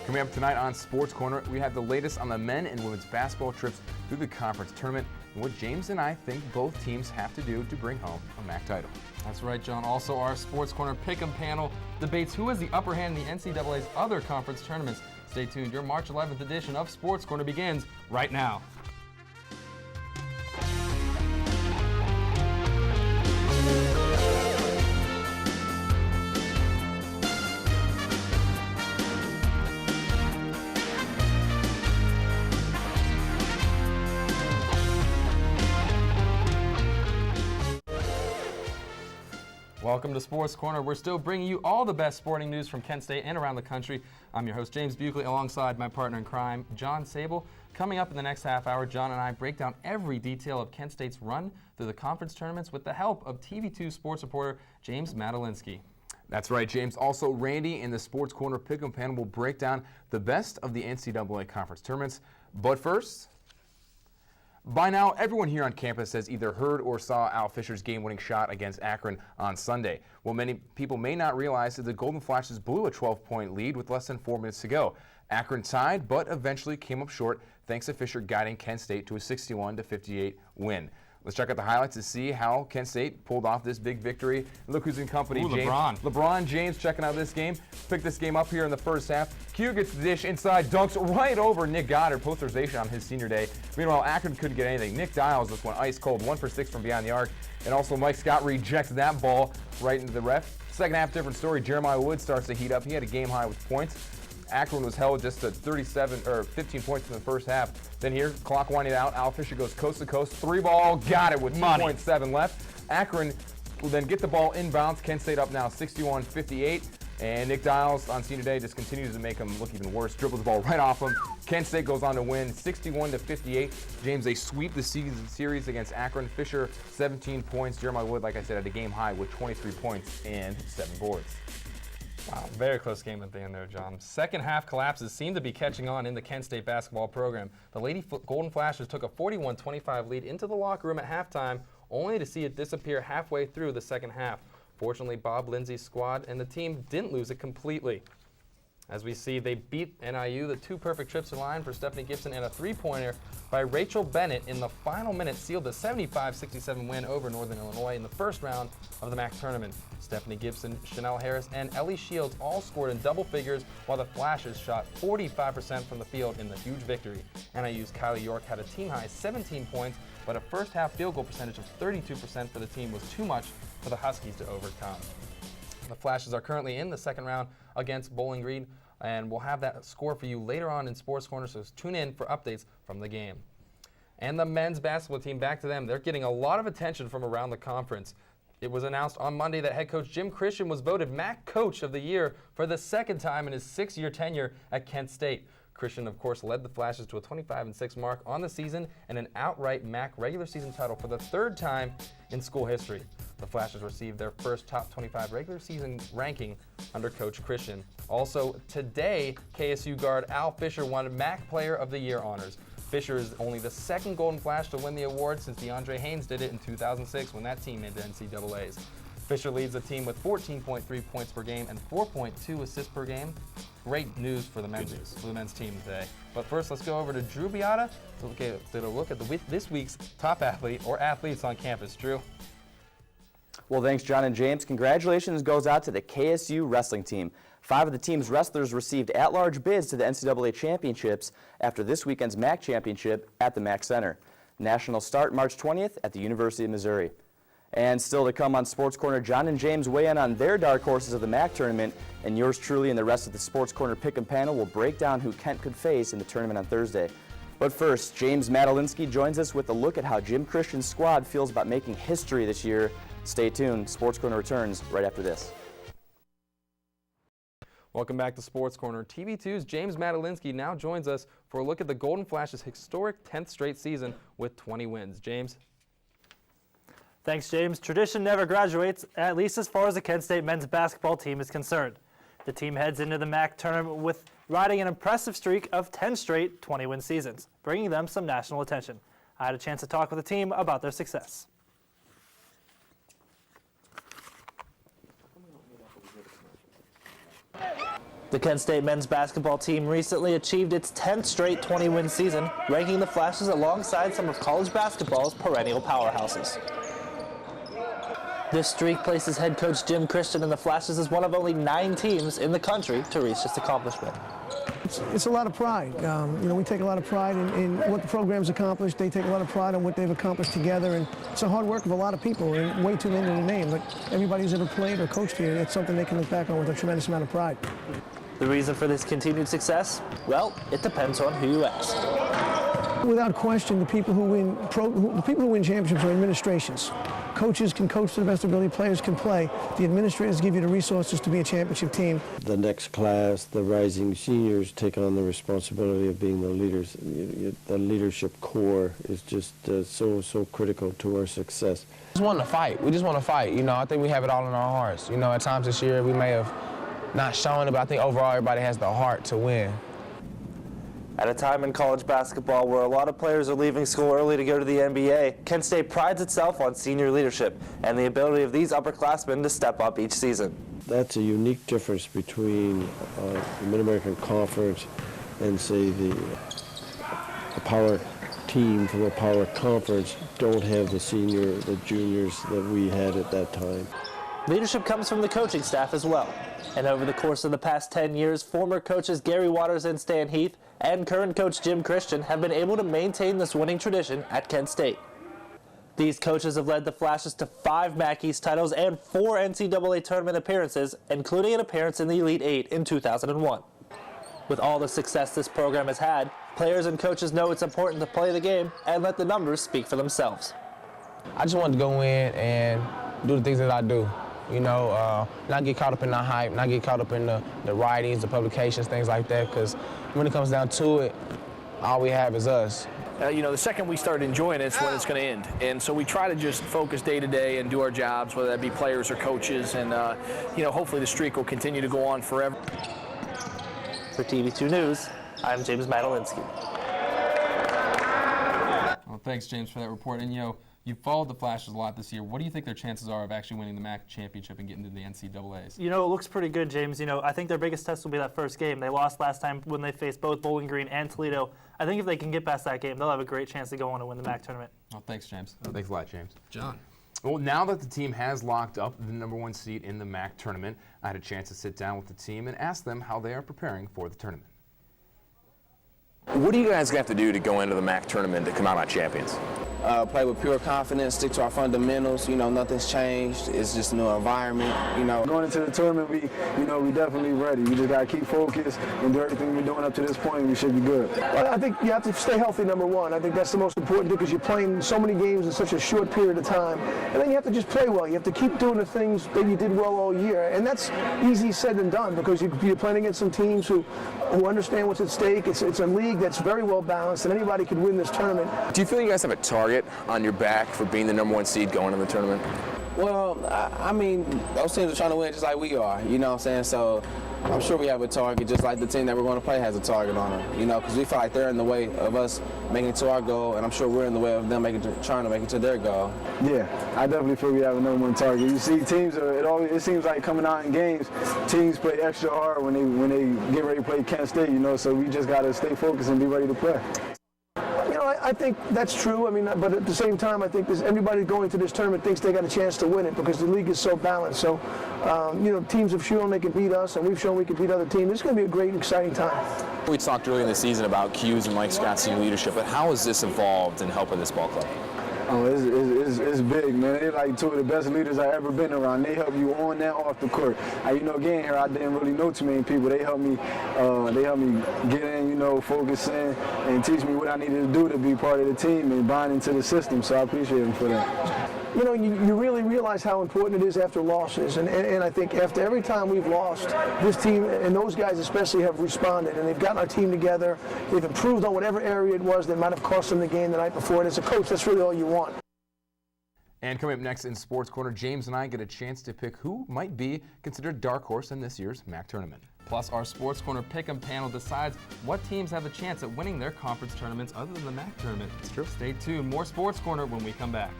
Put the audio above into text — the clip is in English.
Coming up tonight on Sports Corner, we have the latest on the men and women's basketball trips through the conference tournament and what James and I think both teams have to do to bring home a MAC title. That's right, John. Also, our Sports Corner Pick'em panel debates who has the upper hand in the NCAA's other conference tournaments. Stay tuned. Your March 11th edition of Sports Corner begins right now. Welcome to Sports Corner. We're still bringing you all the best sporting news from Kent State and around the country. I'm your host, James Buckley, alongside my partner in crime, John Sable. Coming up in the next half hour, John and I break down every detail of Kent State's run through the conference tournaments with the help of TV2 sports reporter James Madalinsky. That's right, James. Also, Randy in the Sports Corner Pick'em panel will break down the best of the NCAA conference tournaments. But first, by now, everyone here on campus has either heard or saw Al Fisher's game-winning shot against Akron on Sunday. What many people may not realize is the Golden Flashes blew a 12-point lead with less than 4 minutes to go. Akron tied, but eventually came up short thanks to Fisher guiding Kent State to a 61-58 win. Let's check out the highlights to see how Kent State pulled off this big victory. Look who's in company. Ooh, James. LeBron James checking out this game. Picked this game up here in the first half. Q gets the dish inside, dunks right over Nick Goddard. Posterization on his senior day. Meanwhile, Akron couldn't get anything. Nick Dials just went ice cold, 1 for 6 from beyond the arc. And also Mike Scott rejects that ball right into the ref. Second half, different story. Jeremiah Wood starts to heat up. He had a game high with points. Akron was held just to 15 points in the first half. Then here, clock winding out. Al Fisher goes coast to coast. 3-ball, got it with 2.7 left. Akron will then get the ball inbounds. Kent State up now 61-58. And Nick Dials on senior day just continues to make him look even worse. Dribbles the ball right off him. Kent State goes on to win 61-58. James, they sweep the season series against Akron. Fisher, 17 points. Jeremiah Wood, like I said, had a game high with 23 points and 7 boards. Wow, very close game at the end there, John. Second half collapses seem to be catching on in the Kent State basketball program. The Lady Golden Flashes took a 41-25 lead into the locker room at halftime, only to see it disappear halfway through the second half. Fortunately, Bob Lindsay's squad and the team didn't lose it completely. As we see, they beat NIU. The 2 perfect trips to line for Stephanie Gibson and a 3-pointer by Rachel Bennett in the final minute sealed the 75-67 win over Northern Illinois in the first round of the MAC tournament. Stephanie Gibson, Chanel Harris, and Ellie Shields all scored in double figures, while the Flashes shot 45% from the field in the huge victory. NIU's Kylie York had a team-high 17 points, but a first-half field goal percentage of 32% for the team was too much for the Huskies to overcome. The Flashes are currently in the second round against Bowling Green, and we'll have that score for you later on in Sports Corner, so tune in for updates from the game. And the men's basketball team, back to them. They're getting a lot of attention from around the conference. It was announced on Monday that head coach Jim Christian was voted MAC Coach of the Year for the second time in his 6-year tenure at Kent State. Christian, of course, led the Flashes to a 25-6 mark on the season and an outright MAC regular season title for the 3rd time in school history. The Flashes received their first top 25 regular season ranking under Coach Christian. Also today, KSU guard Al Fisher won MAC Player of the Year honors. Fisher is only the 2nd Golden Flash to win the award since DeAndre Haynes did it in 2006 when that team made the NCAAs. Fisher leads the team with 14.3 points per game and 4.2 assists per game. Great news for the men's team today. But first, let's go over to Drew Beata to look at this week's top athlete or athletes on campus. Drew. Well, thanks, John and James. Congratulations goes out to the KSU wrestling team. 5 of the team's wrestlers received at-large bids to the NCAA championships after this weekend's MAC championship at the MAC Center. Nationals start March 20th at the University of Missouri. And still to come on Sports Corner, John and James weigh in on their dark horses of the MAC tournament, and yours truly and the rest of the Sports Corner Pick'em panel will break down who Kent could face in the tournament on Thursday. But first, James Madalinsky joins us with a look at how Jim Christian's squad feels about making history this year. Stay tuned. Sports Corner returns right after this. Welcome back to Sports Corner. TV2's James Madalinsky now joins us for a look at the Golden Flash's historic 10th straight season with 20 wins. James? Thanks, James. Tradition never graduates, at least as far as the Kent State men's basketball team is concerned. The team heads into the MAC tournament with riding an impressive streak of 10 straight 20-win seasons, bringing them some national attention. I had a chance to talk with the team about their success. The Kent State men's basketball team recently achieved its 10th straight 20-win season, ranking the Flashes alongside some of college basketball's perennial powerhouses. This streak places head coach Jim Christian and the Flashes as one of only 9 teams in the country to reach this accomplishment. It's a lot of pride. We take a lot of pride in what the program's accomplished. They take a lot of pride in what they've accomplished together, and it's a hard work of a lot of people, and way too many to name. But everybody who's ever played or coached here, it's something they can look back on with a tremendous amount of pride. The reason for this continued success? Well, it depends on who you ask. Without question, the people who win championships are administrations. Coaches can coach to the best ability, players can play. The administrators give you the resources to be a championship team. The next class, the rising seniors, take on the responsibility of being the leaders. The leadership core is just so critical to our success. We just want to fight. We just want to fight. I think we have it all in our hearts. At times this year we may have not shown it, but I think overall everybody has the heart to win. At a time in college basketball where a lot of players are leaving school early to go to the NBA, Kent State prides itself on senior leadership and the ability of these upperclassmen to step up each season. That's a unique difference between the Mid-American Conference and, say, the power team from a power conference don't have the juniors that we had at that time. Leadership comes from the coaching staff as well. And over the course of the past 10 years, former coaches Gary Waters and Stan Heath and current coach Jim Christian have been able to maintain this winning tradition at Kent State. These coaches have led the Flashes to 5 MAC East titles and 4 NCAA tournament appearances, including an appearance in the Elite Eight in 2001. With all the success this program has had, players and coaches know it's important to play the game and let the numbers speak for themselves. I just wanted to go in and do the things that I do. Not get caught up in the hype, not get caught up in the writings, the publications, things like that, because when it comes down to it, all we have is us. The second we start enjoying it, it's when it's going to end. And so we try to just focus day to day and do our jobs, whether that be players or coaches, and, hopefully the streak will continue to go on forever. For TV2 News, I'm James Madalinsky. Well, thanks, James, for that report. And, you've followed the Flashes a lot this year. What do you think their chances are of actually winning the MAC championship and getting to the NCAAs? It looks pretty good, James. I think their biggest test will be that first game. They lost last time when they faced both Bowling Green and Toledo. I think if they can get past that game, they'll have a great chance to go on and win the MAC tournament. Well, thanks, James. Thanks a lot, James. John. Well, now that the team has locked up the #1 seed in the MAC tournament, I had a chance to sit down with the team and ask them how they are preparing for the tournament. What do you guys have to do to go into the MAC tournament to come out on champions? Play with pure confidence, stick to our fundamentals. Nothing's changed. It's just a new environment. Going into the tournament, we definitely ready. We just got to keep focused and do everything we're doing up to this point. We should be good. Well, I think you have to stay healthy, number one. I think that's the most important thing because you're playing so many games in such a short period of time. And then you have to just play well. You have to keep doing the things that you did well all year. And that's easy said than done because you're playing against some teams who understand what's at stake. It's a league that's very well balanced, and anybody could win this tournament. Do you feel you guys have a target on your back for being the #1 seed going in the tournament? Well, those teams are trying to win just like we are, you know what I'm saying? So I'm sure we have a target, just like the team that we're going to play has a target on them, because we feel like they're in the way of us making it to our goal, and I'm sure we're in the way of them trying to make it to their goal. Yeah, I definitely feel we have a #1 target. You see, teams it seems like coming out in games, teams play extra hard when they get ready to play Kent State, so we just got to stay focused and be ready to play. I think that's true. But at the same time, I think everybody going to this tournament thinks they got a chance to win it because the league is so balanced. So, teams have shown they can beat us, and we've shown we can beat other teams. It's going to be a great and exciting time. We talked earlier in the season about Q's and Mike Scott's senior leadership, but how has this evolved in helping this ball club? Oh, it's big, man. They're like 2 of the best leaders I've ever been around. They help you on and off the court. Getting here, I didn't really know too many people. They helped me get in, focus in, and teach me what I needed to do to be part of the team and bind into the system. So I appreciate them for that. You really realize how important it is after losses. And I think after every time we've lost, this team, and those guys especially, have responded. And they've gotten our team together. They've improved on whatever area it was that might have cost them the game the night before. And as a coach, that's really all you want. And coming up next in Sports Corner, James and I get a chance to pick who might be considered dark horse in this year's MAC tournament. Plus, our Sports Corner Pick'em panel decides what teams have a chance at winning their conference tournaments other than the MAC tournament. It's true. Stay tuned. More Sports Corner when we come back.